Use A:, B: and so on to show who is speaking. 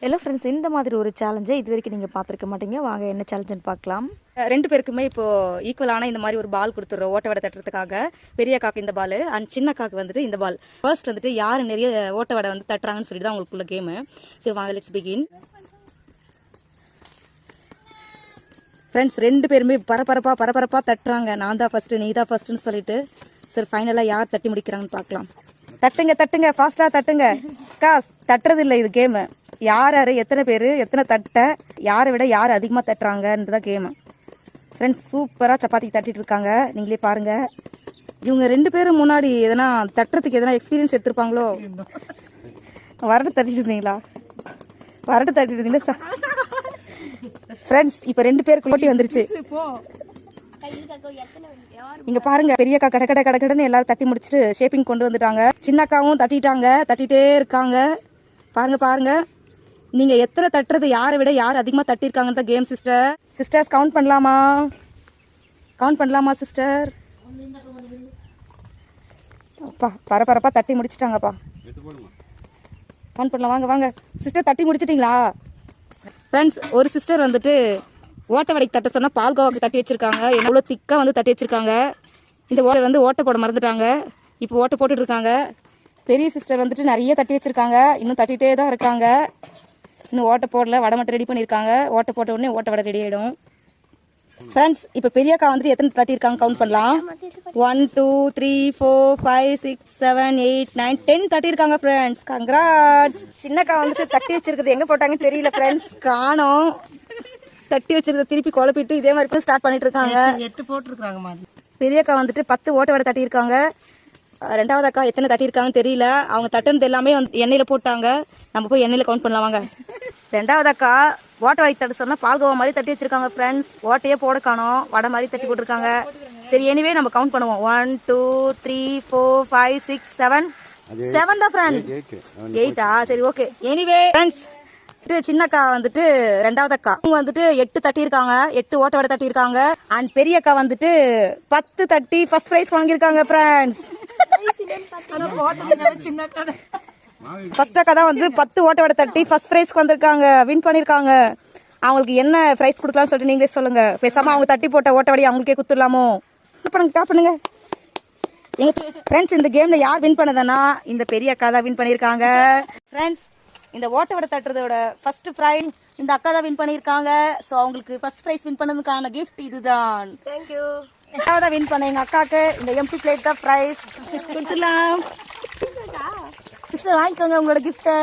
A: Hello friends, இந்த மாதிரி ஒரு சேலஞ்சை இது வரைக்கும் நீங்கள் பார்த்துருக்க மாட்டீங்க. வாங்க என்ன சேலஞ்சுன்னு பார்க்கலாம். ரெண்டு பேருக்குமே இப்போது ஈக்குவலான இந்த மாதிரி ஒரு பால் கொடுத்துட்றோம் ஓட்ட வடை தட்டுறதுக்காக. பெரிய காக்கு இந்த பால் அண்ட் சின்ன காக்கு வந்துட்டு இந்த பால். ஃபர்ஸ்ட் வந்துட்டு யார் நிறைய ஓட்ட வடை வந்து தட்டுறாங்கன்னு சொல்லிட்டு தான் உங்களுக்குள்ள கேமு. சரி வாங்க, லெட்ஸ் பிகின். ஃப்ரெண்ட்ஸ், ரெண்டு பேருமே பரபரப்பாக தட்டுறாங்க. நான் தான் ஃபர்ஸ்ட், நீ தான் ஃபர்ஸ்ட்னு சொல்லிட்டு. சரி ஃபைனலாக யார் தட்டி முடிக்கிறாங்கன்னு பார்க்கலாம். தட்டுங்க ஃபாஸ்ட்டாக தட்டுங்க. தட்டுறது இல்லை இது கேமு. யார் எத்தனை பேர் எத்தனை தட்ட யாரை விட யார் அதிகமாக தட்டுறாங்கன்றதான் கேமு. ஃப்ரெண்ட்ஸ், சூப்பராக சப்பாத்தி தட்டிட்டு இருக்காங்க. நீங்களே பாருங்க. இவங்க ரெண்டு பேரும் முன்னாடி எதனா தட்டுறதுக்கு எதனா எக்ஸ்பீரியன்ஸ் எடுத்துருப்பாங்களோ. வரட்டு தட்டிட்டு இருந்தீங்களா? ஃப்ரெண்ட்ஸ், இப்போ ரெண்டு பேருக்கு போட்டி வந்துருச்சு. இங்க பாருங்க, பெரியக்கா கடன்னு எல்லாரும் தட்டி முடிச்சுட்டு ஷேப்பிங் கொண்டு வந்துட்டாங்க. சின்னக்காவும் தட்டிட்டே இருக்காங்க. பாருங்க நீங்க எத்தனை தட்டுறது, யாரை விட யார் அதிகமா தட்டிருக்காங்கன்னு தான் கேம். சிஸ்டர்ஸ் கவுண்ட் பண்ணலாமா சிஸ்டர்? அப்பா பரபரப்பா தட்டி முடிச்சிட்டாங்கப்பா. கவுண்ட் பண்ணலாம். வாங்க சிஸ்டர், தட்டி முடிச்சிட்டீங்களா? ஃப்ரெண்ட்ஸ், ஒரு சிஸ்டர் வந்துட்டு ஓட்ட வடைக்கு தட்ட சொன்னா பால்கோவாக்கு தட்டி வச்சிருக்காங்க. எவ்வளோ திக்கா வந்து தட்டி வச்சிருக்காங்க. இந்த ஓட்டை வந்து ஓட்டை போட மறந்துட்டாங்க. இப்போ ஓட்டை போட்டுட்டு இருக்காங்க. பெரிய சிஸ்டர் வந்துட்டு நிறைய தட்டி வச்சிருக்காங்க. இன்னும் தட்டிகிட்டே தான் இருக்காங்க. இன்னும் ஓட்டை போடல, வடை மட்டும் ரெடி பண்ணியிருக்காங்க. ஓட்டை போட்ட உடனே ஓட்டை வடை ரெடி ஆகிடும். ஃப்ரெண்ட்ஸ், இப்போ பெரியக்கா வந்துட்டு எத்தனை தட்டியிருக்காங்க கவுண்ட் பண்ணலாம். 1 2 3 4 5 6 7 8 9 10 தட்டியிருக்காங்க ஃப்ரெண்ட்ஸ். கங்க்ராட்ஸ். சின்னக்கா வந்துட்டு தட்டி வச்சிருக்குது எங்கே போட்டாங்கன்னு தெரியல ஃப்ரெண்ட்ஸ். காணோம். தட்டி வச்சிருக்க திருப்பி குழப்பிட்டு இதே மாதிரி ஸ்டார்ட் பண்ணிட்டு இருக்காங்க.
B: 8 போட்டுருக்காங்க.
A: பெரியக்கா வந்துட்டு 10 ஓட்ட வடை தட்டியிருக்காங்க. ரெண்டாவது அக்கா எத்தனை தட்டியிருக்காங்கன்னு தெரியல. அவங்க தட்டுனது எல்லாமே வந்து எண்ணெயில் போட்டாங்க. நம்ம போய் எண்ணெயில் கவுண்ட் பண்ணலாம் வாங்க. ரெண்டாவது அக்கா ஓட்ட வடை தட்ட சொன்னா பால்கோவா மாதிரி தட்டி வச்சிருக்காங்க ஃப்ரெண்ட்ஸ். ஓட்டையே போட காணோம், வடை மாதிரி தட்டி போட்டிருக்காங்க. சரி எனிவே நம்ம கவுண்ட் பண்ணுவோம். 1 2 3 4 5 6 7 தான் ஃப்ரெண்ட்ஸ். 8ஆ? சரி ஓகே. எனிவே ஃப்ரெண்ட்ஸ், சின்னக்கா வந்துட்டு ரெண்டாவது அக்கா அவங்க வந்துட்டு 8 தட்டியிருக்காங்க. 8 ஓட்ட வடை தட்டியிருக்காங்க. அண்ட் பெரிய அக்கா வந்துட்டு 10 தட்டி ஃபர்ஸ்ட் பிரைஸ் வாங்கியிருக்காங்க ஃப்ரெண்ட்ஸ். ஃபர்ஸ்ட் அக்கா தான் வந்து 10 ஓட்ட வடை தட்டி ஃபர்ஸ்ட் பிரைஸ்க்கு வந்திருக்காங்க, வின் பண்ணியிருக்காங்க. அவங்களுக்கு என்ன பிரைஸ் கொடுக்கலாம்னு சொல்லிட்டு நீங்களே சொல்லுங்க. பேசாம அவங்க தட்டி போட்ட ஓட்ட வடையை அவங்களுக்கே குத்துடலாமோ? பண்ணுங்க எங்க ஃப்ரெண்ட்ஸ். இந்த கேம்ல யார் வின் பண்ணதுன்னா இந்த பெரிய அக்கா தான் வின் பண்ணியிருக்காங்க ஃப்ரெண்ட்ஸ். இந்த ஓட்ட வடை தட்டுறதோட ஃபர்ஸ்ட் ப்ரைஸ் இந்த அக்கா தான் வின் பண்ணியிருக்காங்க. ஸோ அவங்களுக்கு ஃபர்ஸ்ட் ப்ரைஸ் வின் பண்ணதுக்கான கிஃப்ட் இதுதான். தேங்க்யூ. தான் வின் பண்ண எங்க அக்காவுக்கு இந்த எம்டி பிளேட் தான் ப்ரைஸ் கொடுத்துடலாம். சிஸ்டர் வாங்கிக்கோங்க உங்களோட கிஃப்ட்டை.